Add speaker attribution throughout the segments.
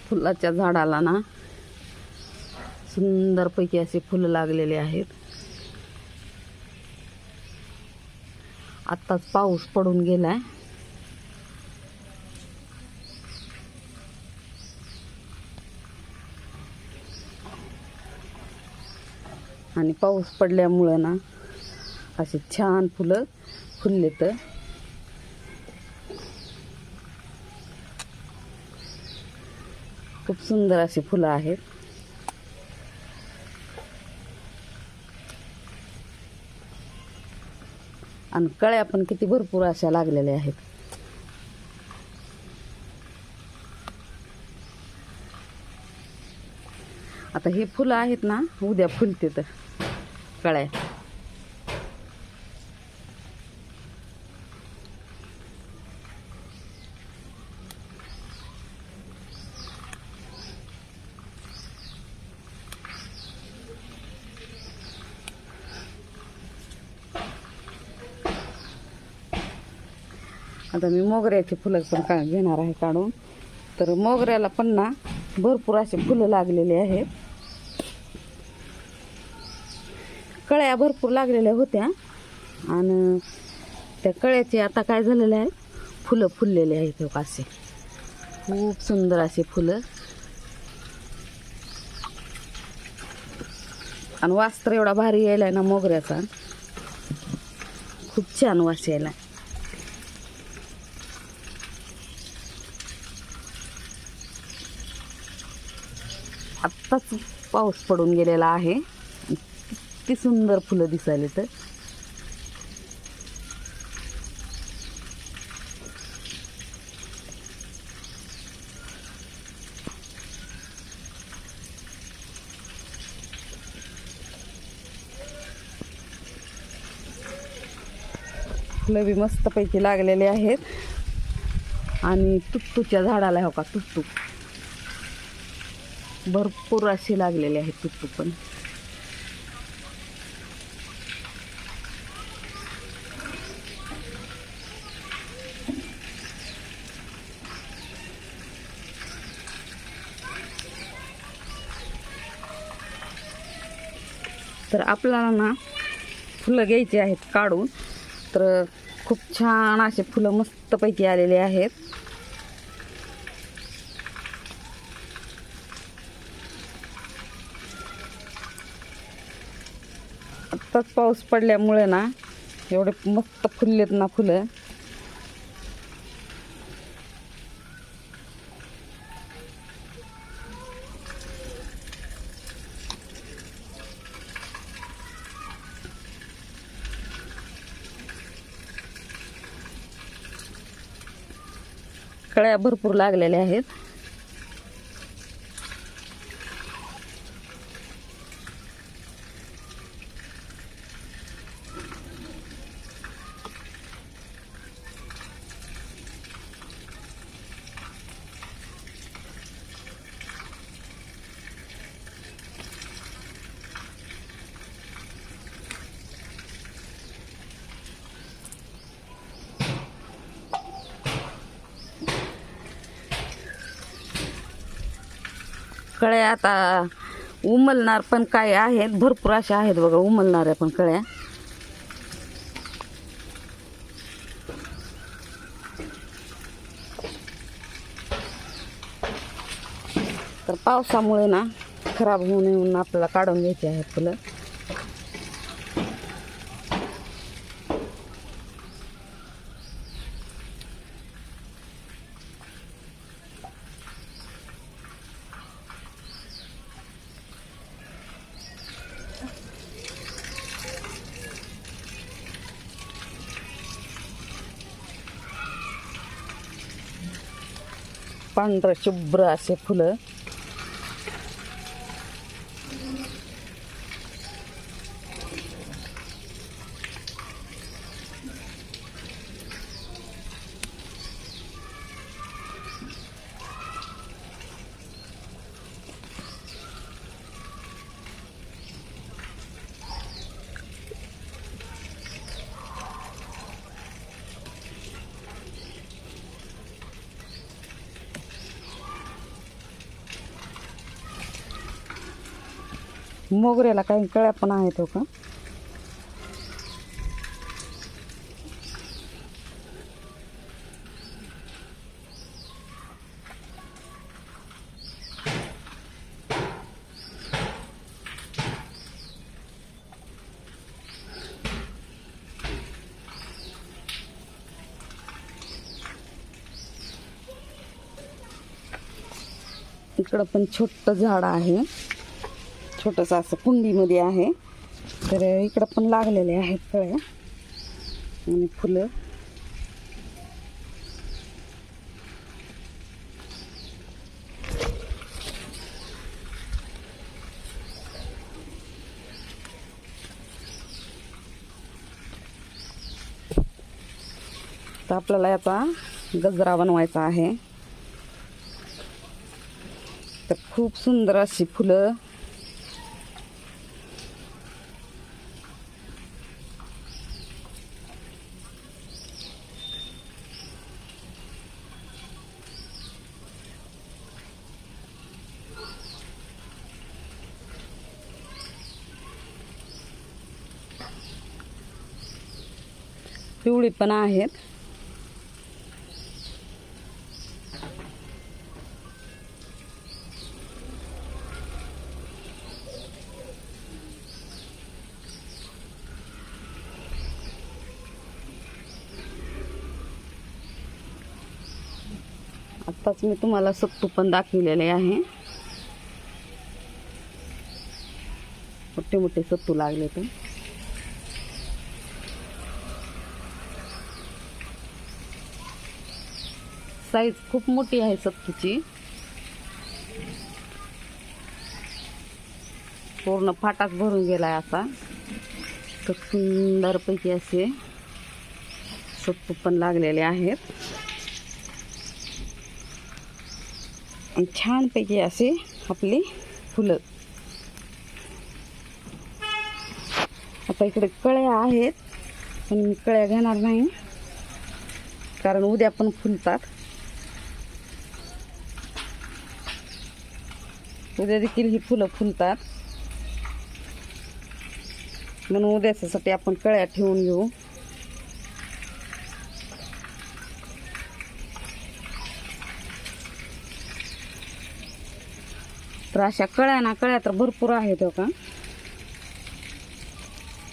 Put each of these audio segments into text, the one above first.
Speaker 1: फुलाच्या झाडाला ना सुंदरपैकी असे फुलं लागलेले आहेत. आत्ताच पाऊस पडून गेलाय. आणि पाऊस पडल्यामुळं ना अशी छान फुलं फुललेत. खूप सुंदर अशी फुलं आहेत. आणि कळ्या पण किती भरपूर अशा लागलेल्या आहेत. आता ही फुलं आहेत ना उद्या फुलतात कळ्या. आता मी मोगऱ्याची फुलं पण घेणार आहे काढून. तर मोगऱ्याला पण ना भरपूर असे फुलं लागलेले आहेत. कळ्या भरपूर लागलेल्या होत्या आणि त्या कळ्याचे आता काय झालेलं आहे फुलं फुललेले आहेत असे खूप सुंदर असे फुलं. आणि वास तर एवढा भारी यायलाय ना मोगऱ्याचा, खूप छान वास यायला. आत्ताच पाऊस पडून गेलेला आहे. किती सुंदर फुलं दिसायले तर. फुलं बी मस्तपैकी लागलेले आहेत. आणि तुत्तूच्या झाडाला हो का तुत्तू भरपूर असे लागलेले आहेत. तुत्तू पण तर आपल्याला ना फुलं घ्यायची आहेत काढून. तर खूप छान असे फुलं मस्तपैकी आलेले आहेत. आत्ताच पाऊस पडल्यामुळे ना एवढे मस्त फुललेत ना फुलं. कळ्या भरपूर लागलेल्या आहेत. कळ्या आता उमलणार पण काय आहेत भरपूर अशा आहेत बघा उमलणाऱ्या पण कळ्या. तर पावसामुळे ना खराब होऊ नये म्हणून आपल्याला काढून घ्यायचे आहेत फुलं. पांढरं शुभ्र असे फुलं. मोगऱ्याला काही कळ्या पण आहेत हो का. इकडं पण छोटं झाड आहे, छोटंसं असं कुंडीमध्ये आहे. तर इकडं पण लागलेले आहेत कळ्या आणि फुलं. तर आपल्याला याचा गजरा बनवायचा आहे. तर खूप सुंदर अशी फुलं. पिवळी पण आहेत. आत्ताच मी तुम्हाला सत्तू पण दाखवलेले आहे. मोठे मोठे सत्तू लागले ते. साईज खूप मोठी आहे सत्तूची. पूर्ण फाटाच भरून गेलाय असा. तर सुंदरपैकी असे सत्तू पण लागलेले आहेत. आणि छानपैकी असे आपली फुलं. आता इकडे कळ्या आहेत, पण मी कळ्या घेणार नाही कारण उद्या पण फुलतात. उद्या देखील ही फुलं फुलतात, म्हणून उद्याच्यासाठी आपण कळ्या ठेवून घेऊ. तर अशा कळ्या तर भरपूर आहेत हो का.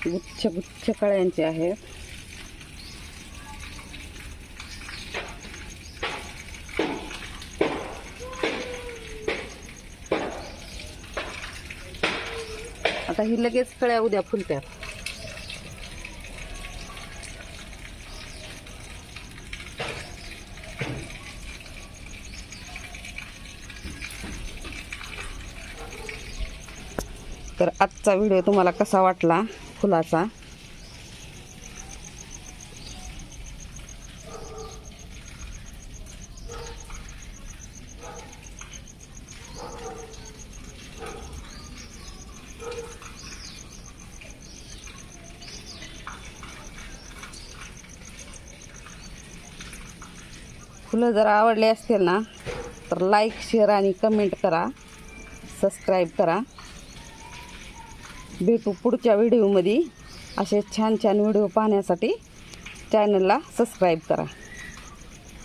Speaker 1: गुच्छ गुच्छ कळ्यांचे आहेत. आता ही लगेच कळ्या उद्या फुलतात. तर आजचा व्हिडिओ तुम्हाला कसा वाटला फुलाचा. फुलं जर आवडले असतील ना तर लाईक, शेअर आणि कमेंट करा, सबस्क्राईब करा. भेटू पुढच्या व्हिडिओमध्ये. असे छान छान व्हिडिओ पाहण्यासाठी चॅनलला सबस्क्राईब करा.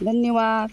Speaker 1: धन्यवाद.